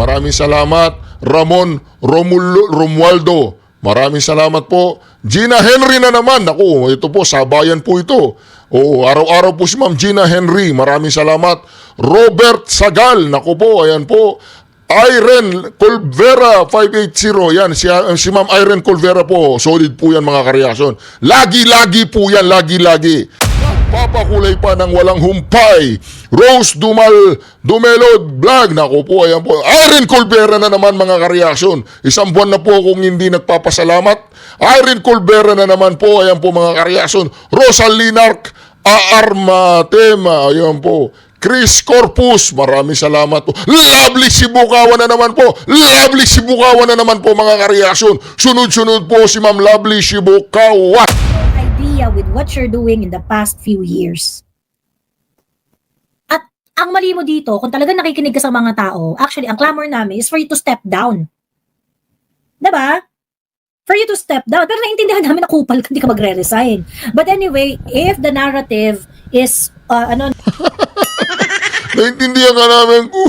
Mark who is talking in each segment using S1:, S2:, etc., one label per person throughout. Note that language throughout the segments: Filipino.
S1: Maraming salamat. Ramon Romualdo. Maraming salamat po. Gina Henry na naman. Naku, ito po, sabayan po ito. Oo, araw-araw po si Ma'am Gina Henry. Maraming salamat. Robert Sagal. Naku po, ayan po. Irene Colvera 580. Yan, si Ma'am Irene Colvera po. Solid po yan mga kareaksyon. Lagi-lagi po yan, lagi-lagi. Papakulay pa ng walang humpay. Rose Dumelod Vlog. Naku po, ayan po. Irene Colvera na naman mga kareaksyon. Isang buwan na po kung hindi nagpapasalamat. Irene Colvera na naman po, ayan po mga kareaksyon. Rosal Linarc Aarmatema, ayan po. Chris Corpus, maraming salamat po. Lovely Sibukawan na naman po. Lovely Sibukawan na naman po mga kareaksyon. Sunod-sunod po si Ma'am Lovely Sibukawan.
S2: Idea with what you're doing in the past few years. At ang mali mo dito, kung talagang nakikinig ka sa mga tao, actually, ang clamor namin is for you to step down. Diba? For you to step down. Pero naintindihan namin na kupal ka, hindi ka magre-resign. But anyway, if the narrative is,
S1: Naintindihan ka namin ko.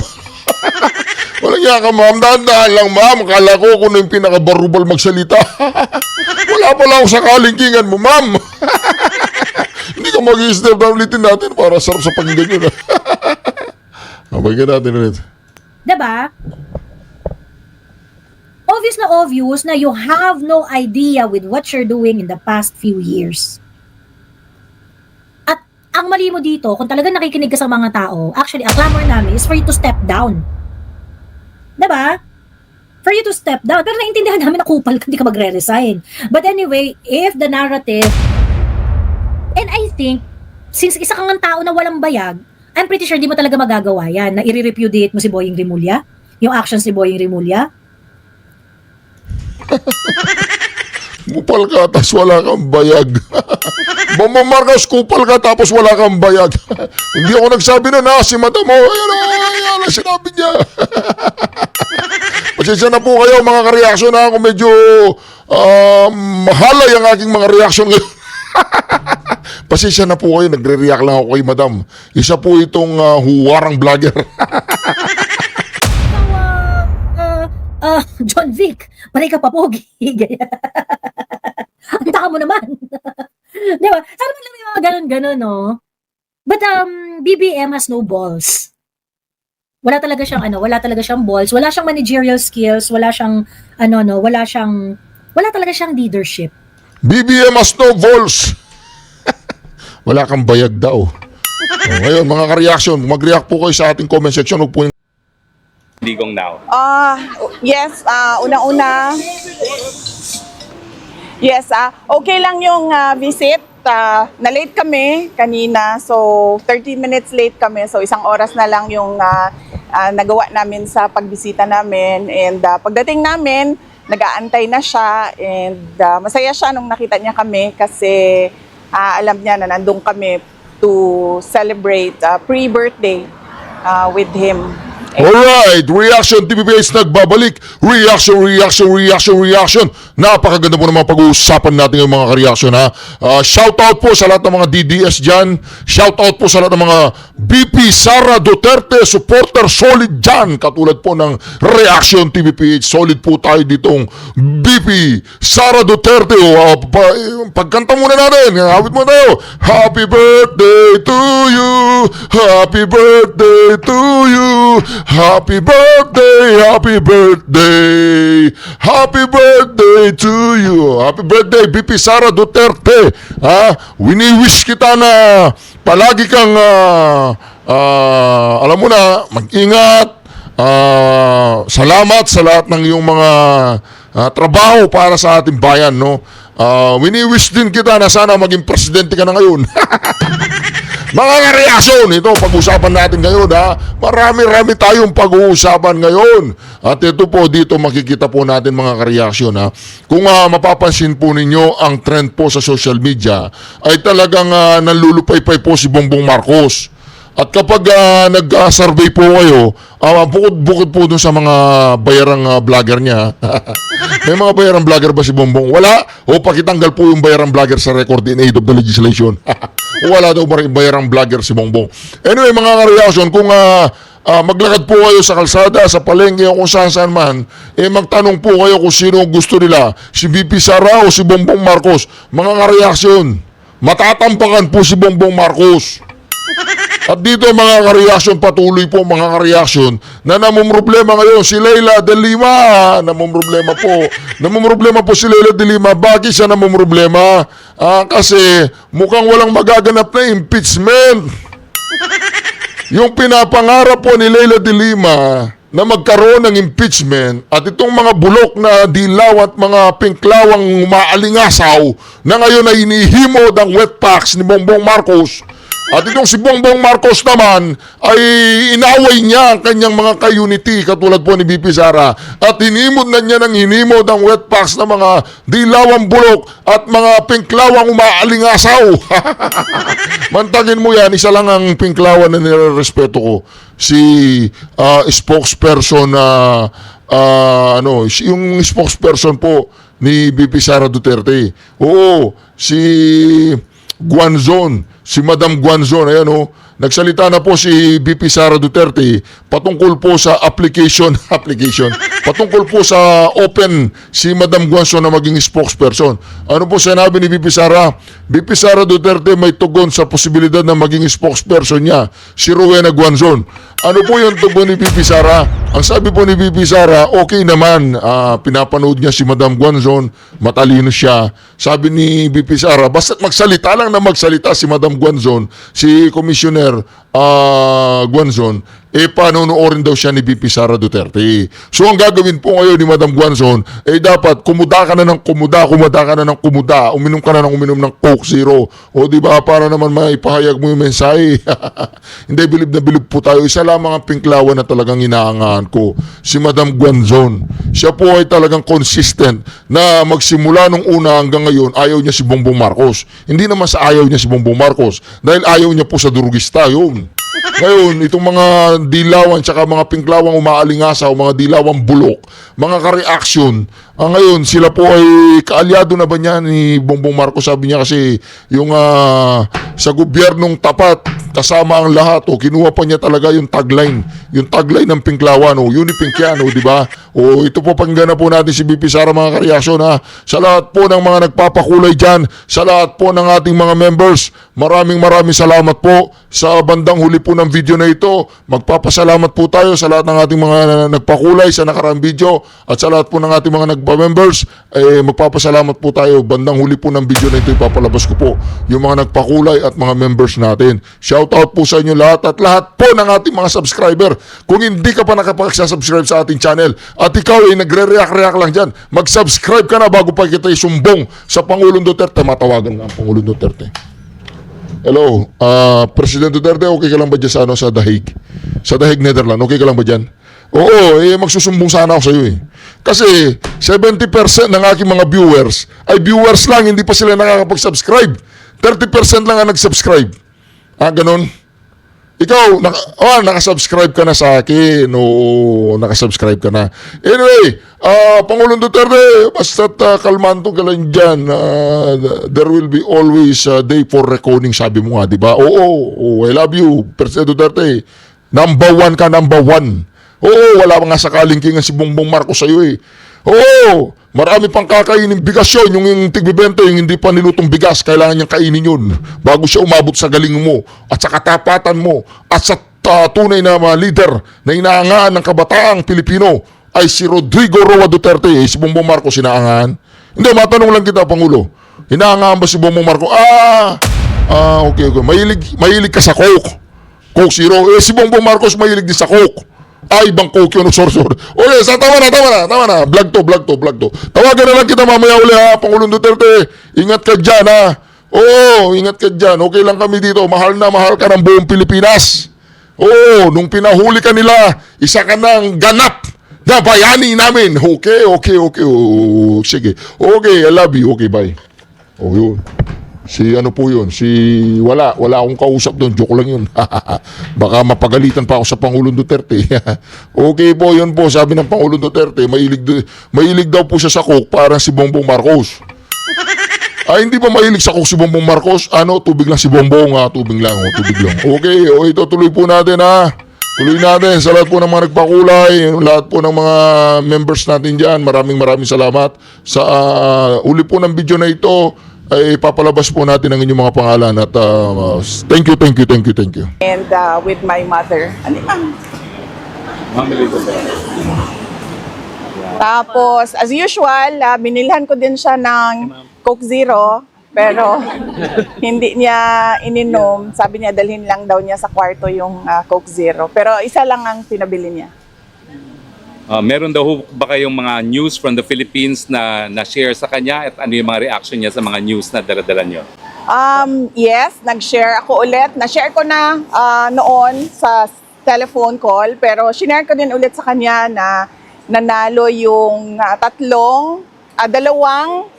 S1: Walang niya ka, ma'am. Dahan-dahan lang, ma'am. Akala ko kung yung pinakabarubal magsalita. Wala pala akong sakalingkingan mo, ma'am. Hindi ka mag-i-step down ulitin natin para sarap sa pakinggan yun. Napagyan natin ulit.
S2: diba? Obvious na you have no idea with what you're doing in the past few years. At ang mali mo dito, kung talagang nakikinig ka sa mga tao, actually, ang clamor namin is for you to step down. Diba? For you to step down. Pero naintindihan namin na kupal ka, hindi ka magre-resign. But anyway, if the narrative, and I think, since isa kang tao na walang bayag, I'm pretty sure di mo talaga magagawa yan, na i-repudiate mo si Boying Rimulya, yung actions ni Boying Rimulya.
S1: Kupal ka, tapos wala kang bayag. Mama Marcos, kupal ka, tapos wala kang bayag. Hindi ako nagsabi na si madam mo. Ayan, sinabi niya. Pasensya na po kayo mga kareaksyon ha, kung medyo mahalay ang aking mga reaksyon ngayon. Pasensya na po kayo, nagre-react lang ako kay madam. Isa po itong huwarang vlogger.
S2: John Vic, panay ka pa pogi. Ang taka mo naman. Di ba? Sana man lang may mga ganun-ganun, no? But BBM has no balls. Wala talaga siyang balls, wala siyang managerial skills, wala talaga siyang leadership.
S1: BBM has no balls. Wala kang bayag daw. Ngayon, mga ka-reaction, mag-react po kayo sa ating comment section. Huwag po yung
S3: Digong now.
S4: Yes, una-una. Yes, okay lang yung visit. Na-late kami kanina, so 30 minutes late kami. So isang oras na lang yung nagawa namin sa pagbisita namin. And pagdating namin, nag-aantay na siya. And masaya siya nung nakita niya kami kasi alam niya na nandun kami to celebrate pre-birthday with him.
S1: Alright, Reaction TVPH nagbabalik. Reaction. Napakaganda po naman pag-uusapan natin yung mga ka-reaction ha. Shoutout po sa lahat ng mga DDS dyan. Shoutout po sa lahat ng mga BP Sara Duterte supporter solid dyan. Katulad po ng Reaction TVPH. Solid po tayo ditong BP Sara Duterte. Pagkanta muna natin. Hawit mo tayo. Happy birthday to you. Happy birthday to you. Happy birthday, happy birthday, happy birthday to you. Happy birthday, BP Sara Duterte. Wini-wish kita na palagi kang, alam mo na, mag-ingat. Salamat sa lahat ng iyong mga trabaho para sa ating bayan, no? Wini-wish din kita na sana maging presidente ka na ngayon. Mga reaksyon, ito pag-usapan natin ngayon ha. Marami-rami tayong pag-uusapan ngayon. At ito po dito makikita po natin mga reaksyon ha. Kung mapapansin po ninyo ang trend po sa social media ay talagang nanlulupay-pay po si Bongbong Marcos. At kapag nag-survey po kayo, bukod po dun sa mga bayarang vlogger niya. May mga bayarang vlogger ba si Bongbong? Wala. O pakitanggal po yung bayarang vlogger sa record in aid of the legislation. Wala daw bayarang vlogger si Bongbong. Anyway, mga ka-reaction, kung maglakad po kayo sa kalsada, sa palengke o kung saan man, magtanong po kayo kung sino ang gusto nila, si VP Sara o si Bongbong Marcos. Mga kareaksyon, matatampakan po si Bongbong Marcos. At dito mga kareaksyon, patuloy po mga kareaksyon na namumroblema ngayon si Leila de Lima. Namumroblema po si Leila de Lima. Bakit siya namumroblema? Kasi mukhang walang magaganap na impeachment. Yung pinapangarap po ni Leila de Lima na magkaroon ng impeachment at itong mga bulok na dilaw at mga pinklawang umaalingasaw na ngayon ay inihimod ang wet packs ni Bongbong Marcos. At itong si Bongbong Marcos naman ay inaway niya ang kanyang mga ka-unity katulad po ni BP Sara at hinimod na niya ng hinimod ang wet packs na mga dilawang bulok at mga pinklawang umaalingasaw. Mantagin mo yan, isa lang ang pinklawan na nirerespeto ko. Si spokesperson na yung spokesperson po ni BP Sara Duterte. Oo, si Guanzon, si Madam Guanzon, ayan o, nagsalita na po si BP Sara Duterte patungkol po sa patungkol po sa open si Madam Guanzon na maging spokesperson. Ano po sinabi ni BP Sara? BP Sara Duterte may tugon sa posibilidad na maging spokesperson niya, si Rowena Guanzon. Ano po yung tugon ni BP Sara? Ang sabi po ni BP Sara, okay naman, pinapanood niya si Madam Guanzon, matalino siya. Sabi ni BP Sara, basta't magsalita lang na magsalita si Madam Guanzon, si Commissioner Guanzon, panonoorin daw siya ni BP Sara Duterte. So ang gagawin po ngayon ni Madam Guanzon, dapat kumuda ka na ng kumuda, uminom ka na ng uminom ng Coke Zero. O di ba para naman maipahayag mo yung mensahe. Hindi, bilib na bilib po tayo. Isa lamang ang pinklawan na talagang inaangahan ko, si Madam Guanzon. Siya po ay talagang consistent na magsimula nung una hanggang ngayon, ayaw niya si Bongbong Marcos. Hindi naman sa ayaw niya si Bongbong Marcos, dahil ayaw niya po sa durugista yun. Ngayon, itong mga dilawan tsaka mga pinklawang umaalingasaw, mga dilawang bulok, mga ka-reaction, ngayon sila po ay kaalyado na ba niya ni Bongbong Marcos? Sabi niya kasi yung sa gobyernong tapat kasama ang lahat, kinuha pa niya talaga yung tagline ng pinklawan, Unipink yan, di ba? Ito po panggana po natin si BP Sara mga ka-reaction, sa lahat po ng mga nagpapakulay dyan, sa lahat po ng ating mga members, maraming salamat po sa bandang huli po ng video na ito. Magpapasalamat po tayo sa lahat ng ating mga nagpakulay sa nakaraang video at sa lahat po ng ating mga nagpa-members. Magpapasalamat po tayo. Bandang huli po ng video na ito, ipapalabas ko po yung mga nagpakulay at mga members natin. Shout out po sa inyo lahat at lahat po ng ating mga subscriber. Kung hindi ka pa nakapag-subscribe sa ating channel at ikaw ay nagre-react lang dyan, mag-subscribe ka na bago pa kita isumbong sa Pangulong Duterte. Matawagan nga ang Pangulong Duterte. Hello, President Duterte, okay ka lang ba dyan sa The Hague? Sa The Hague, Netherlands, okay ka lang ba dyan? Oo, magsusumbong sana ako sa iyo Kasi 70% ng aking mga viewers ay viewers lang, hindi pa sila nakakapag-subscribe. 30% lang ang nag-subscribe. Ganon. Ikaw, nakasubscribe ka na sa akin. Oo, nakasubscribe ka na. Anyway, Pangulong Duterte, basta't kalmanto ka lang dyan. There will be always a day for reckoning, sabi mo nga, di ba? Oo, I love you, President Duterte. Number one ka, number one. Oo, wala nga sakaling kingan si Bongbong Marcos sa'yo Oo, marami pang kakainin bigas yun. Yung tigbibenta, yung hindi pa nilutong bigas, kailangan niyang kainin yun bago siya umabot sa galing mo at sa katapatan mo at sa tunay na mga leader na inaangaan ng kabataang Pilipino ay si Rodrigo Roa Duterte. Si Bongbong Marcos inaangaan? Hindi, matanong lang kita, Pangulo. Inaangaan ba si Bongbong Marcos? Okay. Mahilig ka sa Coke Zero. Si Bongbong Marcos mahilig din sa Coke. Ibang Coke yun, sorry. Okay, tama na. Vlog to. Tawagan na lang kita mamaya uli Pangulong Duterte. Ingat ka dyan Oo, ingat ka dyan. Okay lang kami dito. Mahal ka ng buong Pilipinas. Oo, nung pinahuli ka nila, isa ka ng ganap na bayani namin. Okay. Sige. Okay, I love you. Okay, bye. Yun. Wala akong kausap doon, joke lang yun. Baka mapagalitan pa ako sa Pangulong Duterte. Okay po, yun po, sabi ng Pangulong Duterte, mahilig daw po siya sa Coke, parang si Bongbong Marcos. Hindi ba mahilig sa Coke si Bongbong Marcos? Tubig lang si Bongbong, tubig lang. Okay, ito tuloy po natin Tuloy natin sa lahat po ng mga nagpakulay, lahat po ng mga members natin dyan. Maraming salamat. Sa uli po ng video na ito, ay papalabas po natin ang inyong mga pangalan. At thank you.
S4: And with my mother. Ano ma'am?
S3: Ma'am Elizabeth.
S4: Tapos, as usual, binilhan ko din siya ng Coke Zero. Pero hindi niya ininom. Sabi niya, dalhin lang daw niya sa kwarto yung Coke Zero. Pero isa lang ang pinabili niya.
S3: Meron daw ba kayong mga news from the Philippines na na-share sa kanya at ano yung mga reaction niya sa mga news na dala-dala niyo?
S4: Yes, nag-share ako ulit. Na-share ko na noon sa telephone call. Pero shinare ko din ulit sa kanya na nanalo yung dalawang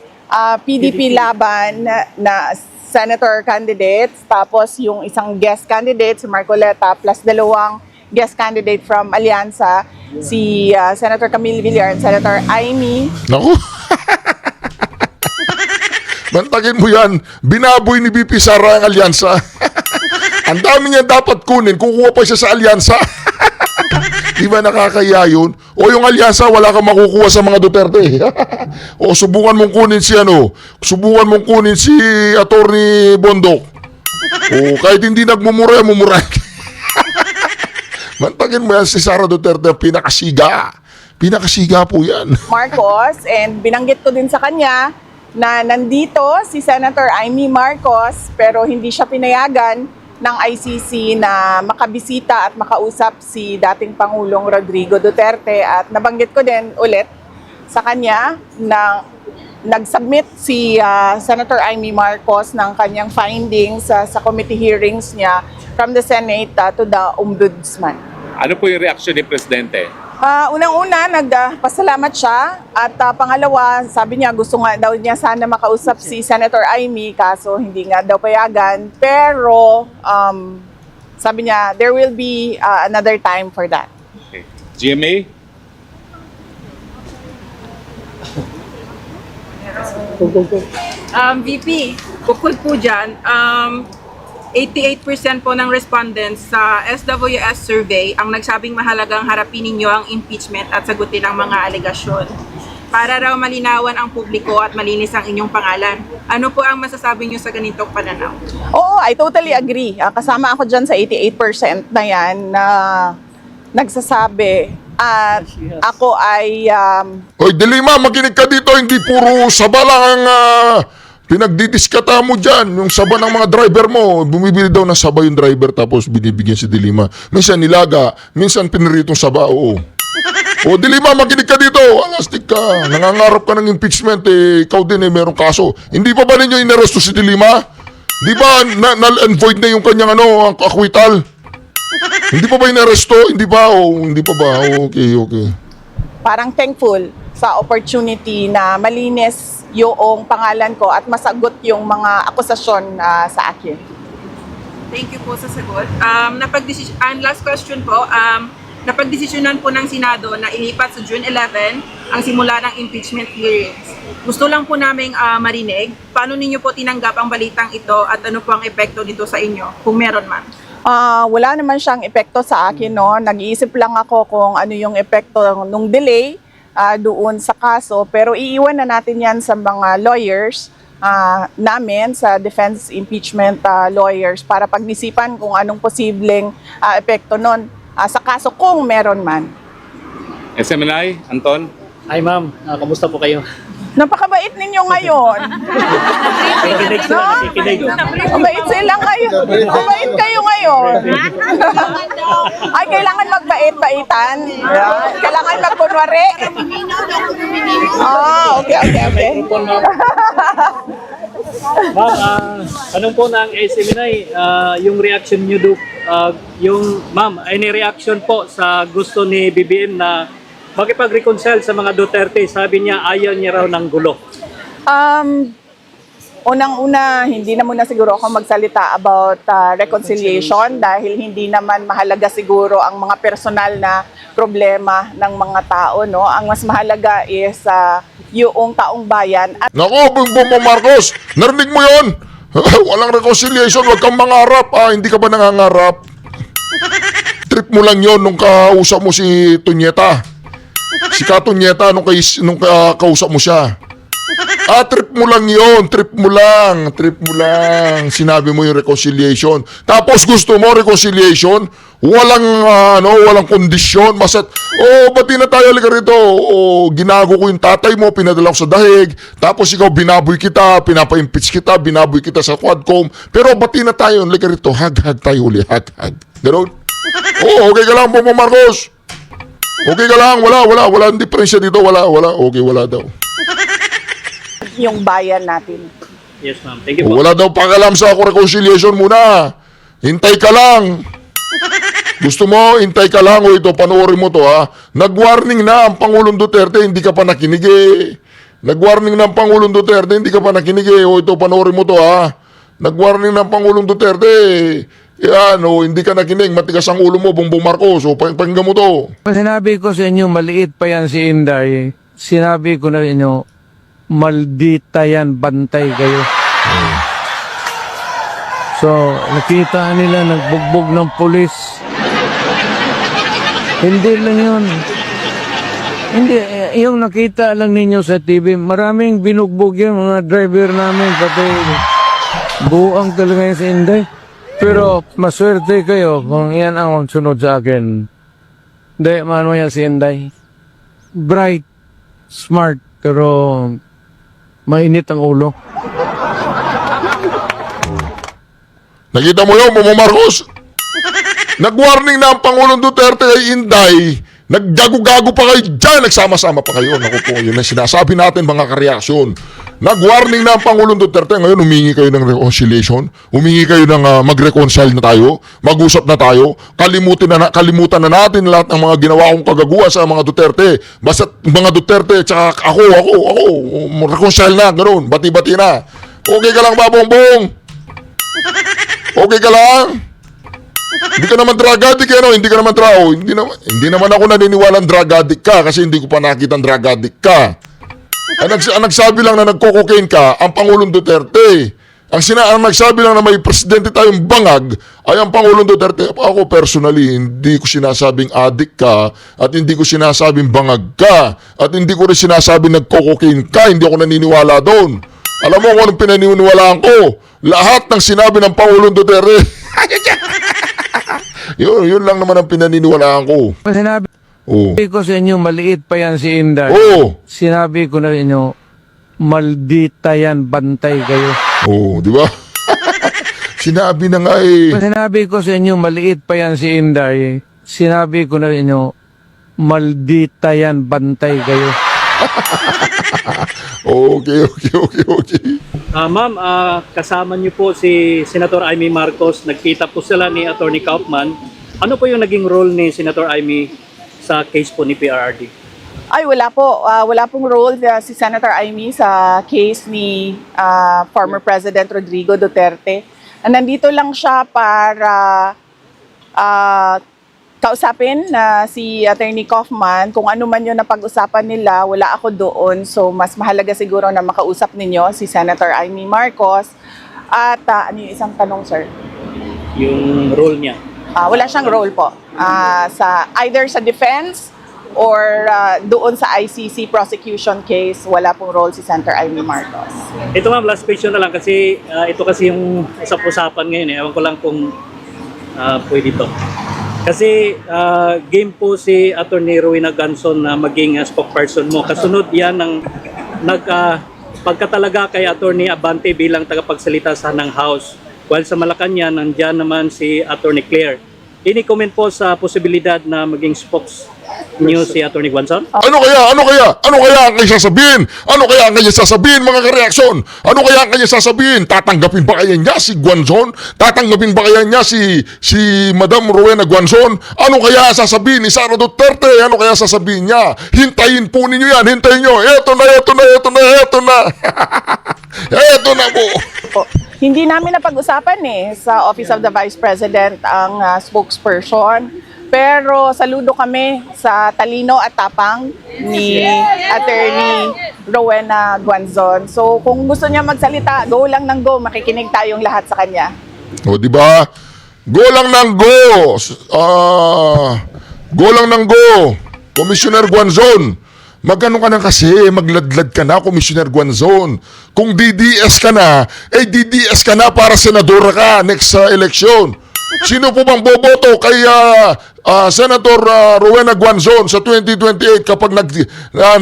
S4: PDP laban na senator candidates, tapos yung isang guest candidate, si Marcoleta, plus dalawang guest candidate from Alianza, si Senator Camille Villar and Senator Amy.
S1: Naku! Bantagin mo yan. Binaboy ni BP Sara ang alyansa. Ang dami niya dapat kunin. Kukuha pa siya sa alyansa. Di ba nakakaya yun? O yung alyansa, wala kang makukuha sa mga Duterte. O subukan mong kunin si subukan mong kunin si Attorney Bondok. O kahit hindi nagmumura, mumura. Bantagin mo yan si Sara Duterte, pinakasiga. Pinakasiga po yan.
S4: Marcos, and binanggit ko din sa kanya na nandito si Senator Amy Marcos pero hindi siya pinayagan ng ICC na makabisita at makausap si dating Pangulong Rodrigo Duterte, at nabanggit ko din ulit sa kanya na nag-submit si Senator Amy Marcos ng kanyang findings sa committee hearings niya from the Senate to the Ombudsman.
S3: Ano po yung reaction ni Presidente?
S4: Unang-una, nagpasalamat siya, at pangalawa, sabi niya gusto nga daw niya sana makausap si Senator Amy, kaso hindi nga daw payagan. Pero sabi niya there will be another time for that.
S3: Okay. GMA?
S5: VP, bukod po dyan, 88% po ng respondents sa SWS survey ang nagsabing mahalagang harapin ninyo ang impeachment at sagutin ang mga alegasyon. Para raw malinawan ang publiko at malinis ang inyong pangalan. Ano po ang masasabi niyo sa ganitong pananaw?
S4: Oo, I totally agree. Kasama ako dyan sa 88% na yan na nagsasabi. At ako ay
S1: Hoy, Dilima, makinig ka dito. Hindi puro saba lang ang pinagdidiskata mo dyan. Yung saba ng mga driver mo. Bumibili daw ng saba yung driver tapos binibigyan si Dilima. Minsan nilaga, minsan piniritong saba, oo. O Dilima, makinig ka dito. Alastik ka. Nangangarap ka ng impeachment, ikaw din merong kaso. Hindi pa ba ninyo inaresto si Dilima? Di ba null and void na yung kanyang acquittal? Hindi pa ba inaresto? Hindi pa? Hindi pa ba? Okay.
S4: parang thankful sa opportunity na malinis yung pangalan ko at masagot yung mga akusasyon sa akin.
S5: Thank you po sa sagot. Last question po, napagdesisyonan po ng Senado na ilipat sa June 11 ang simula ng impeachment hearings. Gusto lang po naming marinig, paano ninyo po tinanggap ang balitang ito at ano po ang epekto nito sa inyo, kung meron man?
S4: Wala naman siyang epekto sa akin, no? Nag-iisip lang ako kung ano yung epekto nung delay doon sa kaso, pero iiwan na natin yan sa mga lawyers namin, sa defense impeachment lawyers, para pag-isipan kung anong posibleng epekto nun sa kaso kung meron man.
S3: SMNI, Anton?
S6: Hi ma'am, kamusta po kayo?
S4: Napakabait ninyo ngayon.
S6: Nakikinig sila, nakikinig.
S4: Mabait sila ngayon. Mabait kayo ngayon. Ay, kailangan magbait-baitan. Kailangan magkunwari. Okay.
S6: Ma'am, anong po ng SMNI, yung reaction nyo ma'am, any reaction po sa gusto ni BBM na makipag-reconcile sa mga Duterte? Sabi niya ayaw niya raw ng gulo.
S4: Unang-una, hindi na muna siguro ako magsalita about reconciliation dahil hindi naman mahalaga siguro ang mga personal na problema ng mga tao, no? Ang mas mahalaga is yung taong bayan. At
S1: Nako, Bongbong Marcos, narinig mo yon? Walang reconciliation, wag kang mangarap. Hindi ka ba nangangarap? trip mo lang yon nung kausap mo si Tunyeta. Si Katunyeta nung kausap mo siya. Trip mo lang yon, trip mo lang. Sinabi mo yung reconciliation. Tapos gusto mo reconciliation, walang kondisyon. Ba't di na tayo halika rito? Ginago ko yung tatay mo, pinadala ko sa dahig. Tapos ikaw, binaboy kita, pinapa-impeach kita, binaboy kita sa Quadcom. Pero ba't di na tayo halika rito? Hag-hag tayo uli, hag-hag. Ganon? Okay ka lang, Bongbong Marcos. Okay ka lang, wala diferensya dito, wala, okay, wala daw.
S4: Yung bayan natin.
S6: Yes, ma'am. Thank you po.
S1: Wala daw pakalam sa reconciliation muna. Hintay ka lang. Gusto mo, hintay ka lang. O ito, panoorin mo to ha. Nag-warning na ang Pangulong Duterte, hindi ka pa nakinig eh. Nag-warning na ang Pangulong Duterte, hindi ka pa nakinig eh. O ito, panoorin mo to ha. Nag-warning na ang Pangulong Duterte. Yan, hindi ka nakinig. Matigas ang ulo mo, Bongbong Marcos. O, pakinggan mo to.
S7: Sinabi ko sa inyo, maliit pa yan si Inday. Sinabi ko na inyo, maldita yan, bantay kayo. So, nakita nila nagbugbog ng pulis. Hindi lang yun. Hindi, yung nakita lang ninyo sa TV, maraming binugbog yun, mga driver namin, pati buang talaga yun si Inday. Pero maswerte kayo kung yan ang sunod sa akin. Hindi, mano yan si Inday. Bright, smart, pero mainit ang ulo.
S1: Nakita mo yun, Bongbong Marcos? Nag-warning na ang Pangulong Duterte kay Inday. Naggago-gago pa kayo dyan. Nagsama-sama pa kayo. Naku po, yun ang sinasabi natin mga kareaksyon. Nag-warning na ang Pangulong Duterte. Ngayon, humingi kayo ng reconciliation. Humingi kayo ng mag-reconcile na tayo. Mag-usap na tayo. Kalimutan na natin lahat ng mga ginawa kong kagaguhan sa mga Duterte. Basta mga Duterte, tsaka ako, reconcile na, ganoon. Bati-bati na. Okay ka lang ba, Bongbong? Okay ka lang? Hindi ka naman drug addict, hindi ka naman hindi naman ako naniniwalang drug addict ka kasi hindi ko pa nakita drug addict ka. Ang nagsabi lang na nagko-cocaine ka, ang Pangulong Duterte. Ang nagsabi lang na may presidente tayong bangag ay ang Pangulong Duterte. Ako personally, hindi ko sinasabing addict ka at hindi ko sinasabing bangag ka at hindi ko rin sinasabing nagko-cocaine ka. Hindi ako naniniwala doon. Alam mo kung anong pinaniniwalaan ko? Lahat ng sinabi ng Pangulong Duterte. yun lang naman ang pinaniniwalaan ko.
S7: Sinabi ko sa inyo, maliit pa yan si Inday. Sinabi ko na inyo, maldita yan, bantay kayo.
S1: Di ba? Sinabi na nga eh.
S7: Sinabi ko sa inyo, maliit pa yan si Inday. Sinabi ko na inyo, maldita yan, bantay kayo.
S1: Okay.
S6: Ma'am, kasama niyo po si Senator Amy Marcos. Nagkita po sila ni Attorney Kaufman. Ano po yung naging role ni Senator Amy sa case po ni PRRD?
S4: Ay, wala po. Wala pong role si Senator Amy sa case ni former President Rodrigo Duterte. Nandito lang siya para kausapin na si Attorney Kaufman. Kung ano man yun na pag-usapan nila, wala ako doon. So, mas mahalaga siguro na makausap ninyo si Senator Amy Marcos. At ano yung isang tanong, sir?
S6: Yung role niya?
S4: Wala siyang role po. Either sa defense or doon sa ICC prosecution case, wala pong role si Senator Amy Marcos.
S6: Ito ma'am, last question na lang kasi ito kasi yung usap-usapan ngayon eh. Ewan ko lang kung pwede ito. Kasi game po si Attorney Rowena Ganson na maging spokesperson mo. Kasunod yan ng pagkatalaga kay Attorney Abante bilang tagapagsalita sa ng House. While sa Malacanang, nandyan naman si Attorney Claire. Any comment po sa posibilidad na maging spokes niyo si Attorney Ganson?
S1: Ano kaya ang kanya sasabihin? Ano kaya ang kanya sasabihin, mga kareaksyon? Ano kaya ang kanya sasabihin? Tatanggapin ba kaya niya si Ganson? Tatanggapin ba kaya niya si Madam Rowena Ganson? Ano kaya sasabihin ni Sara Duterte? Ano kaya sasabihin niya? Hintayin po ninyo yan, hintayin nyo. Eto na. Eto na po.
S4: Hindi namin napag-usapan sa Office of the Vice President ang spokesperson. Pero saludo kami sa talino at tapang ni Attorney Rowena Ganson. So kung gusto niya magsalita, go lang ng go. Makikinig tayong lahat sa kanya.
S1: O di ba? Go lang ng go. Go lang ng go. Commissioner Guanzon. Magano ka na kasi, magladlad ka na, Commissioner Guanzon. Kung DDS ka na, DDS ka na para senador ka next election. Sino po bang boboto kay Senator Rowena Guanzon sa 2028 kapag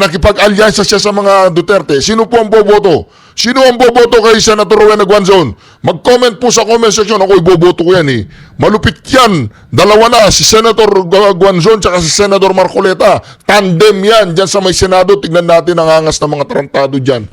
S1: nakipag-alyansa siya sa mga Duterte? Sino po ang boboto? Sino ang boboto kay Senator Rowena Guanzon? Mag-comment po sa comment section. Ako iboboto ko yan eh. Malupit yan. Dalawa na. Si Senator Guanzon tsaka si Senator Marcoleta. Tandem yan. Diyan sa may Senado. Tignan natin ang angas ng mga tarantado dyan.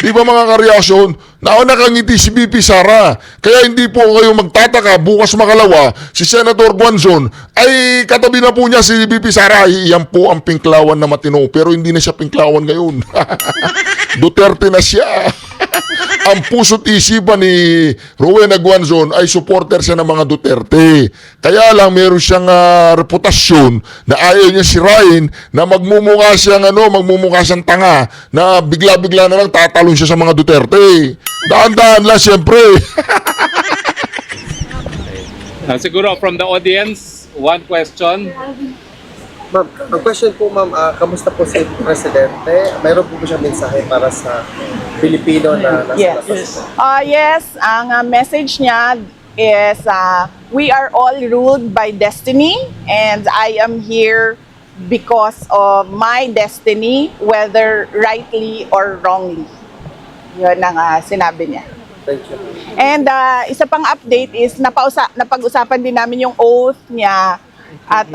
S1: Di ba mga kareaksyon? Nakangiti si BP Sara. Kaya hindi po kayo magtataka. Bukas makalawa, si Senator Guanzon ay katabi na po niya si BP Sara. Yan po ang pinklawan na matino. Pero hindi na siya pinklawan ngayon. Duterte na siya. Ang puso't isipan ni Rowena Guanzon ay supporter siya ng mga Duterte. Kaya lang meron siyang reputasyon na ayaw niya sirain, na magmumukha siyang tanga, na bigla-bigla na lang tatalon siya sa mga Duterte. Daan-daan lang siyempre.
S3: Siguro from the audience, one question.
S8: Ma'am, ang question po ma'am, kamusta po si Presidente? Mayroon po siya mensahe para sa Pilipino na nasa labas?
S4: Yes, ang message niya is we are all ruled by destiny and I am here because of my destiny, whether rightly or wrongly. Yun ang sinabi niya.
S8: Thank you.
S4: And isa pang update is napag-usapan din namin yung oath niya at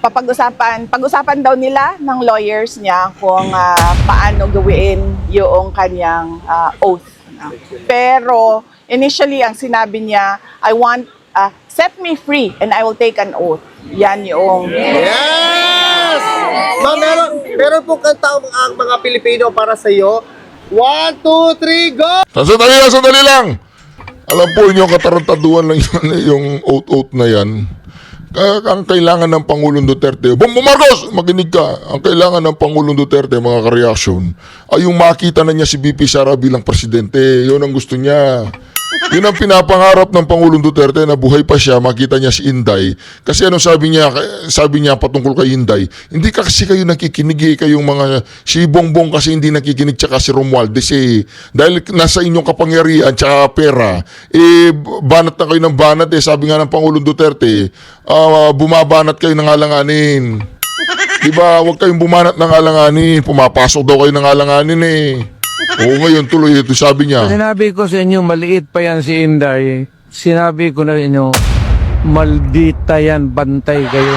S4: pag-usapan daw nila ng lawyers niya kung paano gawin yung kanyang oath. Pero initially ang sinabi niya, I want set me free and I will take an oath. Yan yung
S8: Yes! Ma'am, meron po kanta ang mga Pilipino para sa iyo. 1, 2, 3, go!
S1: Sandali lang. Alam po inyo, katarantaduhan lang yan, yung oath na yan. Ang kailangan ng Pangulong Duterte, Bongbong Marcos, makinig ka. Ang kailangan ng Pangulong Duterte, mga kareaksyon, ay yung makita na niya si BP Sara bilang presidente. Yun ang gusto niya. Yun ang pinapangarap ng Pangulong Duterte, na buhay pa siya, makita niya si Inday. Kasi anong sabi niya patungkol kay Inday, hindi kasi kayo nakikinig, kayong mga, si Bongbong kasi hindi nakikinig, tsaka si Romualdez dahil nasa inyong kapangyarihan tsaka pera, banat na kayo ng banat sabi nga ng Pangulong Duterte, bumabanat kayo ng alanganin. Diba, huwag kayong bumanat ng alanganin, pumapasok daw kayo ng alanganin Oo, ngayon tuloy ito, sabi niya.
S7: Sinabi ko sa inyo, maliit pa yan si Inday. Sinabi ko na inyo, maldita yan, bantay kayo.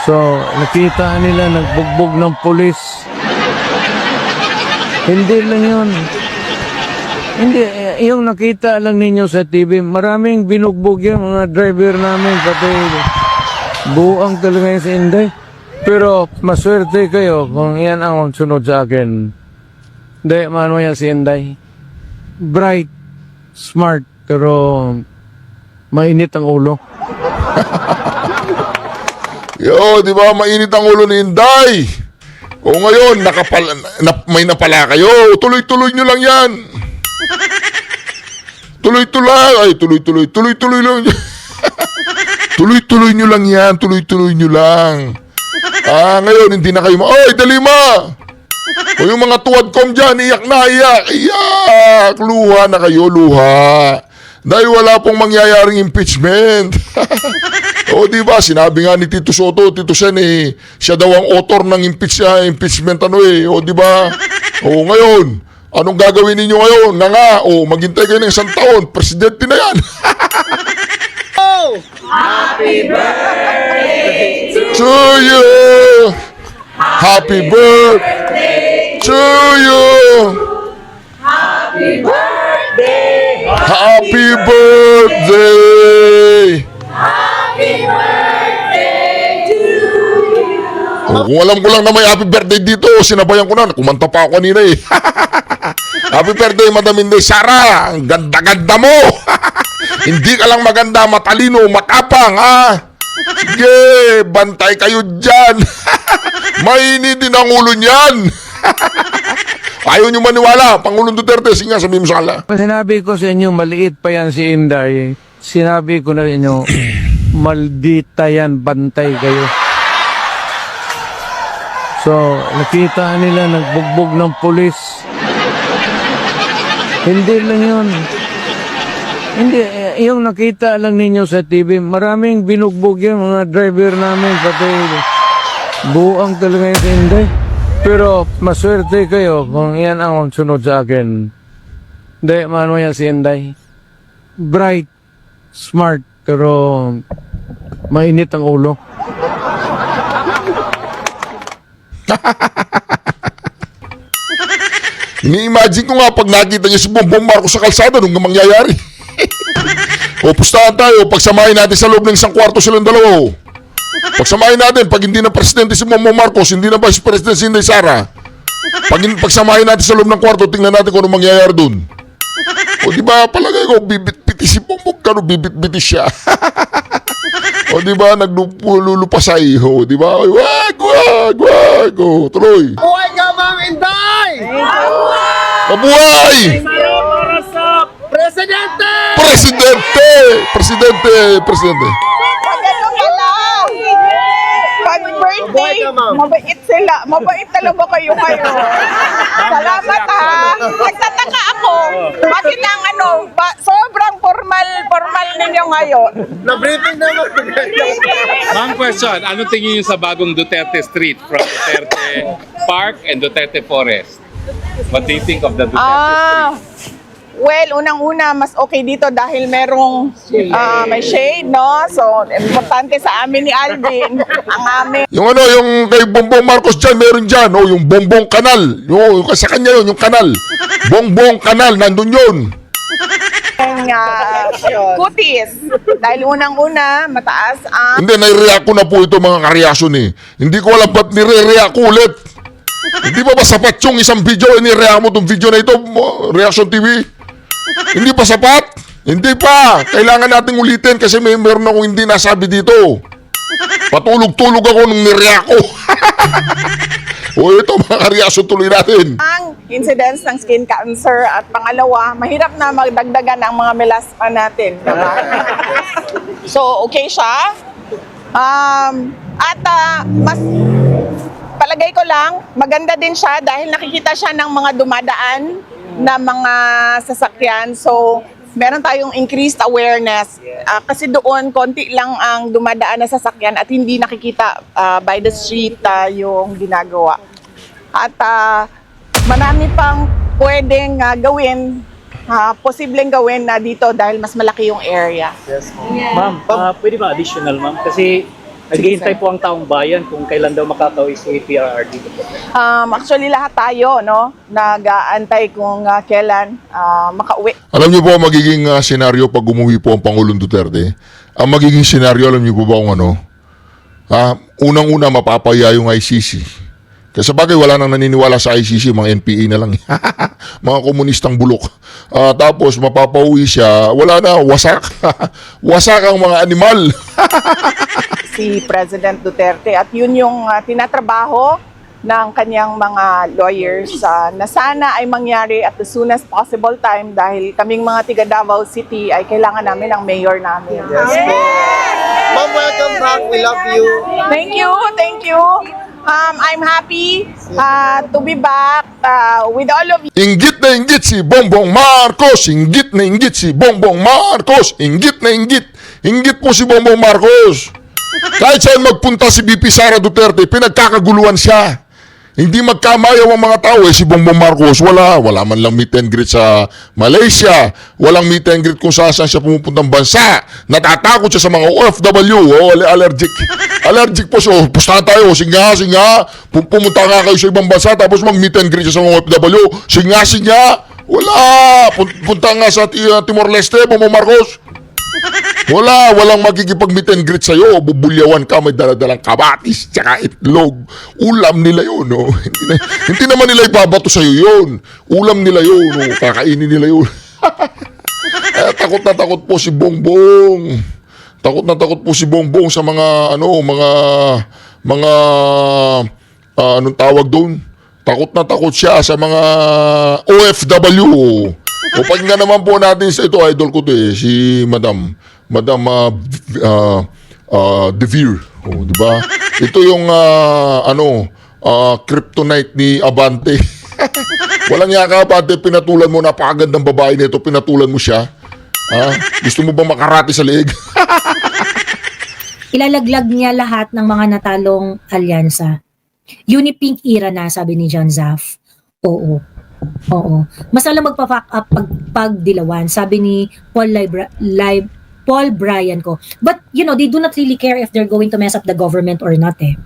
S7: So, nakita nila nagbugbog ng pulis. Hindi lang yun. Hindi, yung nakita lang ninyo sa TV, maraming binugbog yan, mga driver namin, pati buang talaga yan si Inday. Pero maswerte kayo kung yan ang sunod sa akin. Hindi, mano yan si Inday. Bright, smart, pero mainit ang ulo.
S1: Yo, di ba, mainit ang ulo ni Inday. O ngayon, may napala kayo. Tuloy-tuloy nyo lang yan. Tuloy-tuloy lang. Tuloy-tuloy nyo lang yan. Tuloy-tuloy nyo lang. Ngayon, hindi na kayo oy, dalima! O yung mga tuwadkom dyan, iyak na, iyak! Iyak! Luha na kayo, luha! Dahil wala pong mangyayaring impeachment. O diba, sinabi nga ni Tito Soto, Tito Sen siya daw ang author ng impeachment O diba? O ngayon, anong gagawin ninyo ngayon? Maghintay kayo ng 1 taon, presidente na yan.
S8: Happy birthday
S1: To you! Happy birthday to you!
S8: Happy birthday!
S1: Happy birthday!
S8: Happy birthday to you!
S1: Kung alam ko lang na may happy birthday dito, sinabayan ko na. Kumanta pa ako kanina Happy birthday, Madam Inday Sara! Ang ganda-ganda mo! Hindi ka lang maganda, matalino, matapang, Sige, bantay kayo dyan. Mainit din ang ulo niyan. Ayaw nyo maniwala, Pangulong Duterte, sige nga, sabihin mo sa kanila.
S7: Sinabi ko sa inyo, maliit pa yan si Inday. Sinabi ko na inyo, maldita yan, bantay kayo. So, nakita nila nagbugbog ng pulis. Hindi lang yun. Hindi, yung nakita lang ninyo sa TV, maraming binugbog yun, mga driver namin, pati buang talaga yung si Inday. Pero maswerte kayo kung yan ang sunod sa akin. Hindi, mano yan si Inday. Bright, smart, pero mainit ang ulo.
S1: Ini-imagine ko nga pag nakita niya si Bongbong Marcos sa kalsada nung mangyayari. O pustahan tayo, pagsamahin natin sa loob ng isang kwarto silang dalawa. Pagsamahin natin, pag hindi na presidente si Bongbong Marcos, hindi na vice president si Inday Sara. Pagsamahin natin sa loob ng kwarto, tingnan natin kung ano mangyayari dun. O di ba, palagay ko, bibit-biti si Bongbong, kano bibit-biti siya. O di ba, naglulupasay. O di ba, wag. O, tuloy.
S8: Buhay ka, Ma'am Inday!
S1: Mabuhay!
S6: Para sa
S8: Presidente!
S1: Presidente.
S4: Pag ano ka lang, pag birthday,
S8: Mabuhay ka, ma'am.
S4: mabait sila. Mabait talaga kayo ngayon. Salamat ha. Nagtataka ako. Bakit ang sobrang formal ninyo ngayon.
S8: Na-briefing naman.
S3: Ma'am, question, anong tingin niyo sa bagong Duterte Street from Duterte Park and Duterte Forest? What do you think of the Duterte Street?
S4: Well, unang-una, mas okay dito dahil merong may shade, no? So, importante sa amin ni Alvin, ang amin.
S1: Yung kay Bongbong Marcos dyan, meron dyan, yung Bongbong Kanal. Yung sa kanya yun, yung kanal. Bongbong Kanal, nandun yun.
S4: Kutis. Dahil unang-una, mataas ang...
S1: Hindi, nai-react ko na po ito mga kareaksyon eh. Hindi ko alam ba't nire-react ko ulit. Hindi ba sapat yung isang video, ni-react mo itong video na ito, Reaction TV? Hindi pa sapat? Hindi pa. Kailangan nating ulitin kasi meron akong hindi nasabi dito. Patulog-tulog ako nung nireact ko. O ito mga kareaksyon, tuloy natin.
S4: Ang incidence ng skin cancer at pangalawa, mahirap na magdagdagan ang mga melasma natin. Diba? So, okay siya. Mas palagay ko lang, maganda din siya dahil nakikita siya ng mga dumadaan na mga sasakyan. So, meron tayong increased awareness. Kasi doon, konti lang ang dumadaan na sasakyan at hindi nakikita by the street yung ginagawa. At marami pang pwedeng gawin, posibleng gawin na dito dahil mas malaki yung area.
S8: Yes, ma'am.
S6: Ma'am, pwede ba additional, ma'am? Kasi naghihintay po ang taong bayan kung kailan daw makakauwi si PRR dito po.
S4: Actually, lahat tayo, no, nag-aantay kung kailan makauwi.
S1: Alam niyo po ang magiging senaryo pag umuwi po ang Pangulong Duterte? Ang magiging senaryo, alam niyo po ba kung ano? Unang-una mapapaya yung ICC. Kasi bagay wala nang naniniwala sa ICC, mga NPA na lang. Mga komunistang bulok. Tapos mapapauwi siya, wala na, wasak. Wasak ang mga animal.
S4: Si President Duterte at yun yung tinatrabaho ng kanyang mga lawyers na sana ay mangyari at the soonest possible time dahil kaming mga tiga Davao City ay kailangan namin ang mayor namin.
S8: Yes, po. Ma'am, welcome back. We love you.
S4: Thank you. I'm happy to be back with all of you.
S1: Inggit na inggit si Bongbong Marcos. Inggit na inggit si Bongbong Marcos. Inggit na inggit. Inggit po si Bongbong Marcos. Kahit saan magpunta si BP Sara Duterte, pinagkakaguluhan siya. Hindi magkamayaw ang mga tao. Si Bongbong Marcos, wala man lang meet and greet sa Malaysia. Walang meet and greet kung saan siya pumupuntang bansa. Natatakot siya sa mga OFW. Allergic. Allergic po siya. Pustahan tayo. Singa. Pumunta nga kayo sa ibang bansa tapos mag-meet and greet siya sa mga OFW. Singa. Wala. Punta nga sa Timor-Leste, Bongbong Marcos. Walang magkikipag-meet and greet sa'yo. Bubulyawan ka, may daladalang kabatis, tsaka itlog. Ulam nila yun, no? Hindi naman nila ibabato sa'yo yun. Ulam nila yun, no? Kakainin nila yun. Takot na takot po si Bongbong. Takot na takot po si Bongbong sa mga, anong tawag doon? takot na takot siya sa mga OFW. O pakinggan naman po natin sa ito, idol ko to si Madam De Vere. O, di ba? Ito yung kryptonite ni Abante. Walang yaka, Abante, pinatulan mo, napakagandang babae nito, pinatulan mo siya. Gusto mo ba makarati sa leeg?
S2: Ilalaglag niya lahat ng mga natalong alyansa. Unipink era na, sabi ni John Zaff. Oo. Mas alam magpa-fuck up pagdilawan, sabi ni Paul Bryan ko. But, they do not really care if they're going to mess up the government or not eh.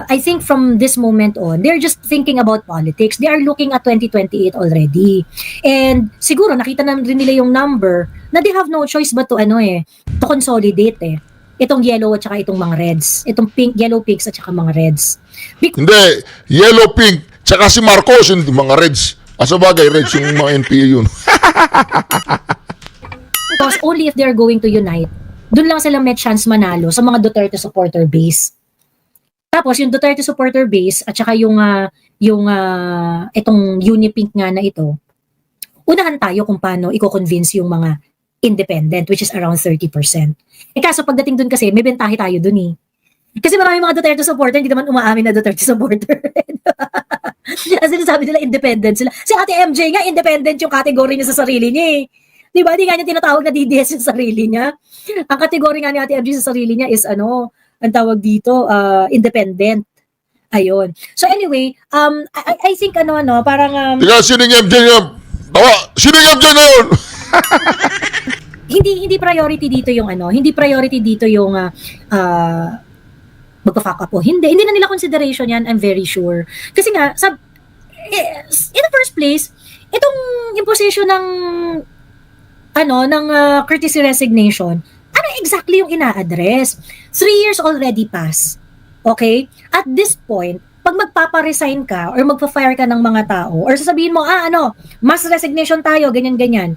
S2: I think from this moment on, they're just thinking about politics. They are looking at 2028 already. And siguro, nakita na rin nila yung number na they have no choice but to consolidate eh. Itong yellow at saka itong mga reds. Itong pink, yellow pinks at saka mga reds.
S1: Hindi, yellow, pink, tsaka si Marcos, hindi mga reds. Asa bagay, reds yung mga NPA yun.
S2: Because only if they're going to unite, dun lang sila may chance manalo sa mga Duterte supporter base. Tapos yung Duterte supporter base at saka yung itong Unipink nga na ito, unahan tayo kung paano i-convince yung mga independent, which is around 30%. Kaso pagdating dun kasi, may bentahe tayo dun eh. Kasi marami mga Duterte supporter, hindi naman umaamin na Duterte supporter. As sinasabi nila, independent sila. Si Ate MJ nga, independent yung category niya sa sarili niya eh. Diba? Di nga niya tinatawag na DDS yung sarili niya. Ang category nga ni Ate MJ sa sarili niya is ang tawag dito, independent. Ayun. So anyway, I think parang...
S1: Tiga, sino yung MJ niya? Tawa, sino yung MJ na yun?
S2: hindi priority dito yung hindi priority dito yung magpa-fuck up po. Hindi na nila consideration yan, I'm very sure. Kasi nga in the first place, itong imposition ng courtesy resignation, ano exactly yung ina-address? 3 years already passed. Okay? At this point, pag magpapa-resign ka or magpa-fire ka ng mga tao or sasabihin mo, mass resignation tayo, ganyan-ganyan.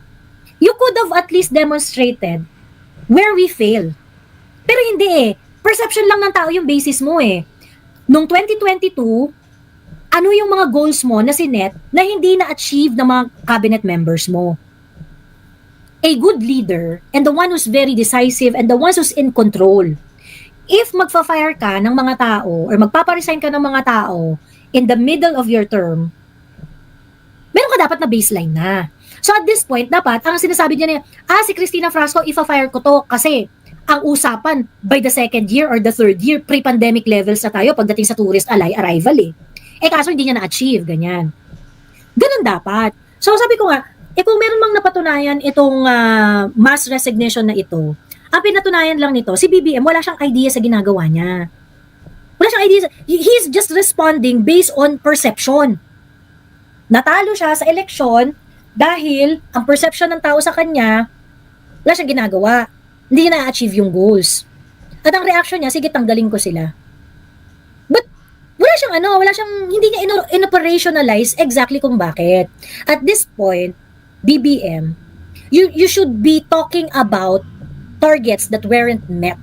S2: You could have at least demonstrated where we fail. Pero hindi eh. Perception lang ng tao yung basis mo eh. Noong 2022, ano yung mga goals mo na sinet na hindi na-achieve ng mga cabinet members mo? A good leader and the one who's very decisive and the one who's in control. If magfa-fire ka ng mga tao or magpapa-resign ka ng mga tao in the middle of your term, meron ka dapat na baseline na. So at this point, dapat, ang sinasabi niya si Cristina Frasco, ifa-fire ko to kasi ang usapan by the second year or the third year, pre-pandemic levels na tayo pagdating sa tourist arrival eh. Kaso hindi niya na-achieve, ganyan. Ganun dapat. So sabi ko nga, kung meron mang napatunayan itong mass resignation na ito, ang pinatunayan lang nito, si BBM, wala siyang idea sa ginagawa niya. Wala siyang idea. He's just responding based on perception. Natalo siya sa eleksyon dahil ang perception ng tao sa kanya, wala siyang ginagawa. Hindi niya na-achieve yung goals. At ang reaction niya, sige, tanggalin ko sila. But, wala siyang, hindi niya in-operationalize exactly kung bakit. At this point, BBM, you should be talking about targets that weren't met.